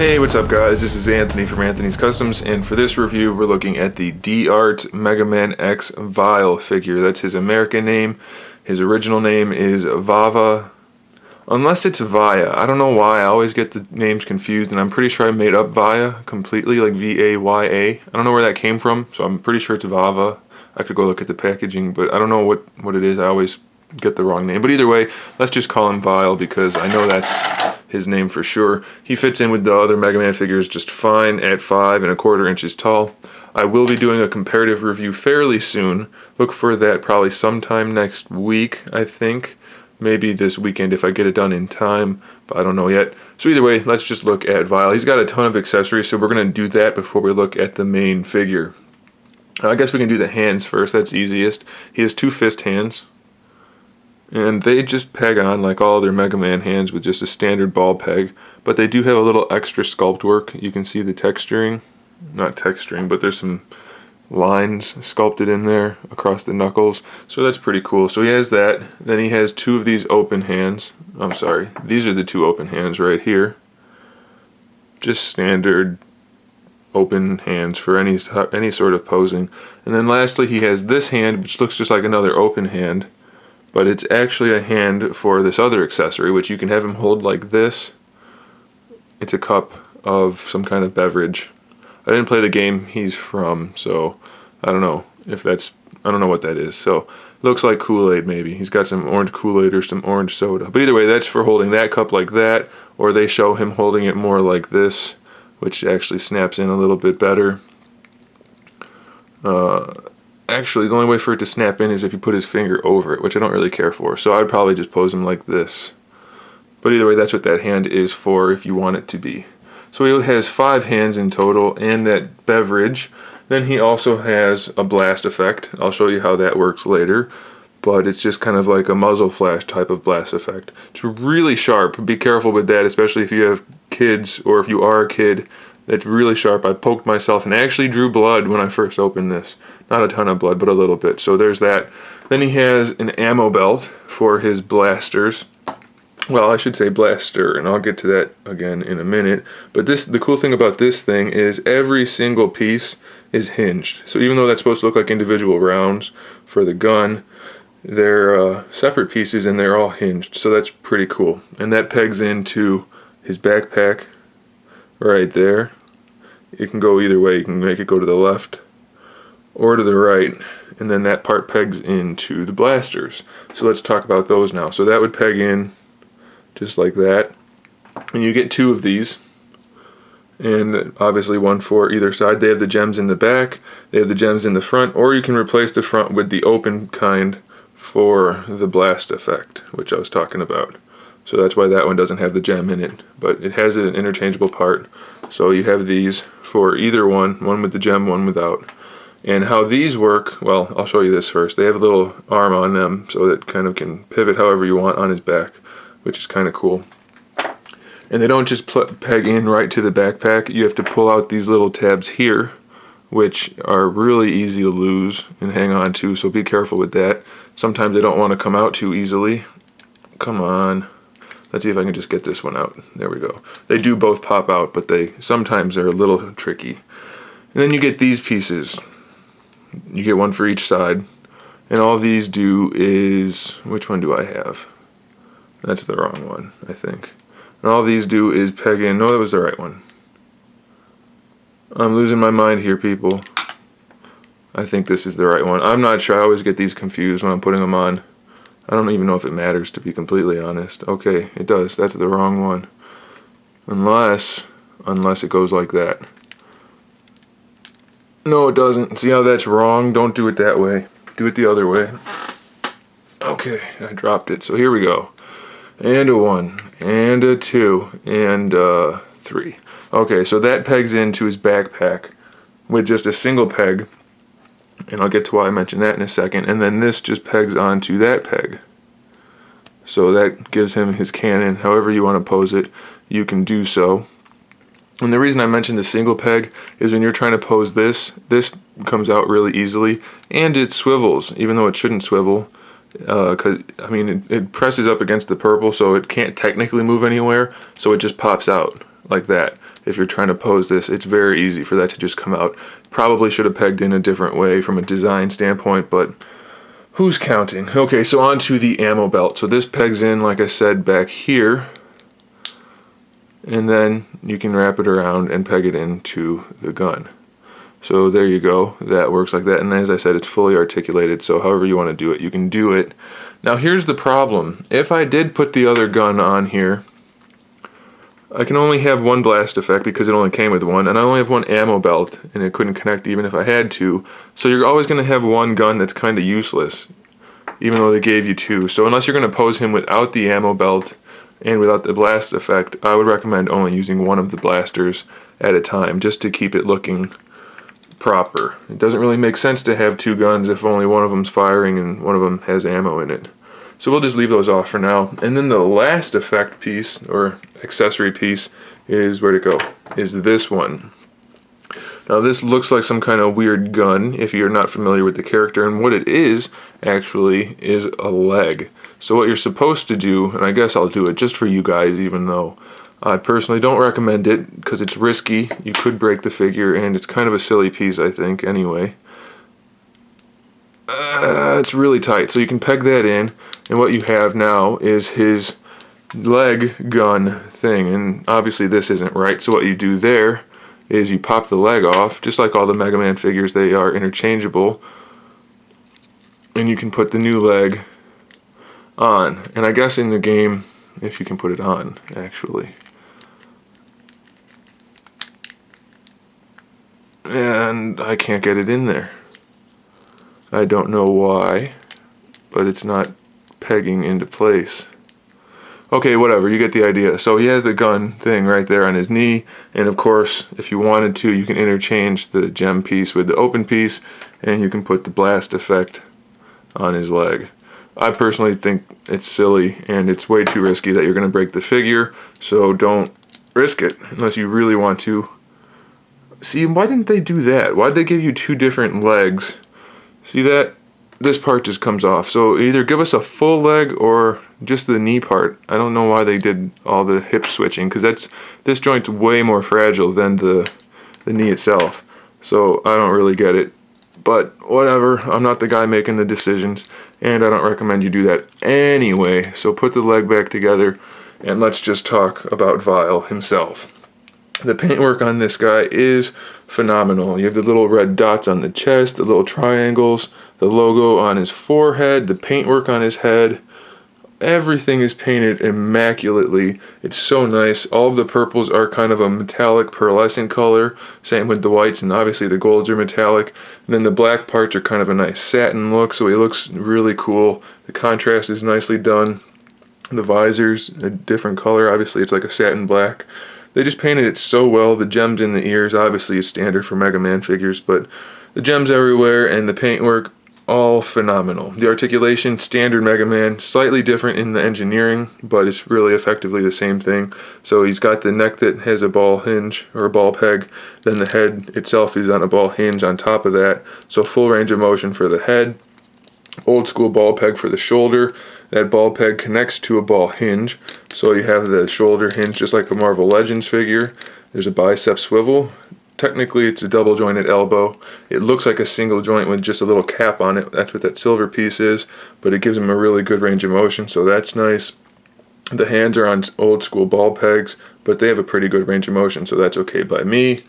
Hey, what's up guys? This is Anthony from Anthony's Customs, and for this review we're looking at the D-Art Megaman X Vial figure. That's his American name. His original name is VAVA, unless it's Vaya. I don't know why, I always get the names confused, and I'm pretty sure I made up Vaya completely, like V-A-Y-A. I don't know where that came from, so I'm pretty sure it's VAVA. I could go look at the packaging, but I don't know what it is. I always get the wrong name. But either way, let's just call him Vial because I know that's his name for sure. He fits in with the other Mega Man figures just fine at 5¼ inches tall. I will be doing a comparative review fairly soon. Look for that probably sometime next week, I think. Maybe this weekend if I get it done in time, but I don't know yet. So either way, let's just look at Vial. He's got a ton of accessories, so we're going to do that before we look at the main figure. I guess we can do the hands first, that's easiest. He has 2 fist hands, and they just peg on like all their Mega Man hands with just a standard ball peg, but they do have a little extra sculpt work. You can see the texturing, not texturing, but there's some lines sculpted in there across the knuckles, so that's pretty cool. So he has that. Then he has 2 of these open hands. I'm sorry, these are the 2 open hands right here. Just standard open hands for any sort of posing. And then lastly he has this hand, which looks just like another open hand, but it's actually a hand for this other accessory, which you can have him hold like this. It's a cup of some kind of beverage. I didn't play the game he's from, so I don't know if that's, I don't know what that is. So it looks like Kool-Aid maybe. He's got some orange Kool-Aid or some orange soda. But either way, that's for holding that cup like that, or they show him holding it more like this, which actually snaps in a little bit better. Actually, the only way for it to snap in is if you put his finger over it, which I don't really care for. So I'd probably just pose him like this. But either way, that's what that hand is for if you want it to be. So he has 5 hands in total and that beverage. Then he also has a blast effect. I'll show you how that works later. But it's just kind of like a muzzle flash type of blast effect. It's really sharp. Be careful with that, especially if you have kids or if you are a kid. It's really sharp. I poked myself and actually drew blood when I first opened this. Not a ton of blood, but a little bit. So there's that. Then he has an ammo belt for his blasters. Well, I should say blaster, and I'll get to that again in a minute. But the cool thing about this thing is every single piece is hinged. So even though that's supposed to look like individual rounds for the gun, they're separate pieces and they're all hinged. So that's pretty cool. And that pegs into his backpack right there. It can go either way. You can make it go to the left or to the right, and then that part pegs into the blasters. So let's talk about those now. So that would peg in just like that, and you get 2 of these, and obviously 1 for either side. They have the gems in the back, they have the gems in the front, or you can replace the front with the open kind for the blast effect, which I was talking about. So that's why that one doesn't have the gem in it, but it has an interchangeable part. So you have these for either one with the gem, one without. And how these work, well, I'll show you this first. They have a little arm on them, so that kind of can pivot however you want on his back, which is kind of cool. And they don't just peg in right to the backpack. You have to pull out these little tabs here, which are really easy to lose and hang on to, so be careful with that. Sometimes they don't want to come out too easily. Come on. Let's see if I can just get this one out. There we go. They do both pop out, but sometimes they're a little tricky. And then you get these pieces. You get 1 for each side. And all these do is, which one do I have? That's the wrong one, I think. And all these do is peg in, no, that was the right one. I'm losing my mind here, people. I think this is the right one. I'm not sure, I always get these confused when I'm putting them on. I don't even know if it matters, to be completely honest. Okay, it does. That's the wrong one. Unless it goes like that. No, it doesn't. See how that's wrong? Don't do it that way. Do it the other way. Okay, I dropped it. So here we go. And a 1, and a 2, and a 3. Okay, so that pegs into his backpack with just a single peg. And I'll get to why I mentioned that in a second. And then this just pegs onto that peg. So that gives him his cannon. However you want to pose it, you can do so. And the reason I mentioned the single peg is when you're trying to pose this comes out really easily. And it swivels, even though it shouldn't swivel. Because, I mean, it presses up against the purple, so it can't technically move anywhere. So it just pops out like that. if you're trying to pose this, it's very easy for that to just come out. Probably should have pegged in a different way from a design standpoint, but who's counting? Okay, so on to the ammo belt. So this pegs in, like I said, back here, and then you can wrap it around and peg it into the gun. So there you go, that works like that, and as I said, it's fully articulated, so however you want to do it, you can do it. Now here's the problem. If I did put the other gun on here, I can only have one blast effect because it only came with one, and I only have one ammo belt, and it couldn't connect even if I had to. So you're always going to have one gun that's kind of useless, even though they gave you two. So unless you're going to pose him without the ammo belt and without the blast effect, I would recommend only using one of the blasters at a time, just to keep it looking proper. It doesn't really make sense to have two guns if only one of them's firing and one of them has ammo in it. So we'll just leave those off for now. And then the last effect piece, or accessory piece, is where to go, is this one. Now this looks like some kind of weird gun if you're not familiar with the character, and what it is, actually, is a leg. So what you're supposed to do, and I guess I'll do it just for you guys, even though I personally don't recommend it because it's risky. You could break the figure, and it's kind of a silly piece, I think, anyway. It's really tight, so you can peg that in, and what you have now is his leg gun thing, and obviously this isn't right, so what you do there is you pop the leg off, just like all the Mega Man figures, they are interchangeable, and you can put the new leg on, and I guess in the game, if you can put it on, actually. And I can't get it in there. I don't know why, but it's not pegging into place. Okay, whatever, you get the idea. So he has the gun thing right there on his knee, and of course, if you wanted to, you can interchange the gem piece with the open piece, and you can put the blast effect on his leg. I personally think it's silly, and it's way too risky that you're going to break the figure, so don't risk it unless you really want to. See, why didn't they do that? Why'd they give you two different legs? See that? This part just comes off. So either give us a full leg or just the knee part. I don't know why they did all the hip switching, because this joint's way more fragile than the knee itself. So I don't really get it. But whatever, I'm not the guy making the decisions, and I don't recommend you do that anyway. So put the leg back together, and let's just talk about Vile himself. The paintwork on this guy is phenomenal. You have the little red dots on the chest, the little triangles, the logo on his forehead, the paintwork on his head. Everything is painted immaculately. It's so nice. All of the purples are kind of a metallic pearlescent color. Same with the whites, and obviously the golds are metallic. And then the black parts are kind of a nice satin look, so he looks really cool. The contrast is nicely done. The visor's a different color. Obviously it's like a satin black. They just painted it so well. The gems in the ears, obviously, is standard for Mega Man figures, but the gems everywhere and the paintwork, all phenomenal. The articulation, standard Mega Man, slightly different in the engineering, but it's really effectively the same thing. So he's got the neck that has a ball hinge, or a ball peg, then the head itself is on a ball hinge on top of that. So full range of motion for the head, old school ball peg for the shoulder. That ball peg connects to a ball hinge, so you have the shoulder hinge just like a Marvel Legends figure. There's a bicep swivel. Technically it's a double jointed elbow. It looks like a single joint with just a little cap on it. That's what that silver piece is, but it gives him a really good range of motion, so that's nice. The hands are on old school ball pegs, but they have a pretty good range of motion, so that's okay by me.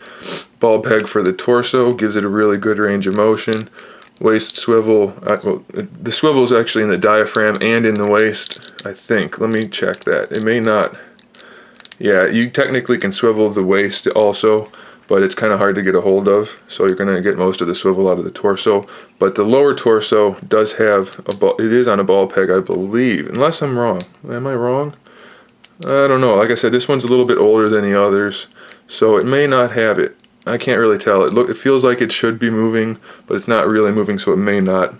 Ball peg for the torso gives it a really good range of motion. Waist swivel, well, the swivel is actually in the diaphragm and in the waist, I think. Let me check that. It may not. Yeah, you technically can swivel the waist also, but it's kind of hard to get a hold of, so you're going to get most of the swivel out of the torso. But the lower torso does have a ball, it is on a ball peg, I believe, unless I'm wrong. Am I wrong? I don't know. Like I said, this one's a little bit older than the others, so it may not have it. I can't really tell. It feels like it should be moving, but it's not really moving, so it may not.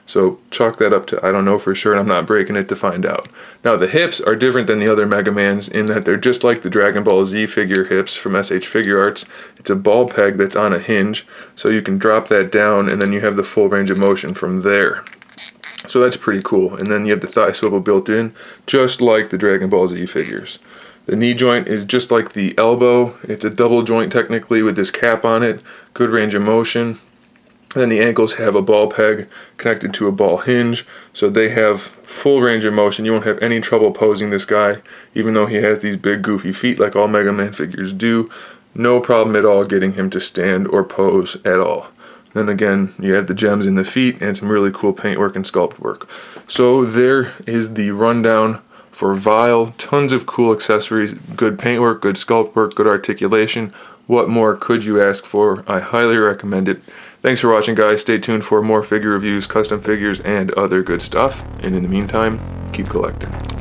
So chalk that up to I don't know for sure, and I'm not breaking it to find out. Now the hips are different than the other Mega Mans in that they're just like the Dragon Ball Z figure hips from SH Figure Arts. It's a ball peg that's on a hinge, so you can drop that down, and then you have the full range of motion from there. So that's pretty cool. And then you have the thigh swivel built in, just like the Dragon Ball Z figures. The knee joint is just like the elbow. It's a double joint technically with this cap on it. Good range of motion. Then the ankles have a ball peg connected to a ball hinge, so they have full range of motion. You won't have any trouble posing this guy, even though he has these big goofy feet like all Mega Man figures do. No problem at all getting him to stand or pose at all. Then again, you have the gems in the feet and some really cool paintwork and sculpt work. So there is the rundown for Vile. Tons of cool accessories, good paintwork, good sculpt work, good articulation. What more could you ask for? I highly recommend it. Thanks for watching, guys. Stay tuned for more figure reviews, custom figures, and other good stuff. And in the meantime, keep collecting.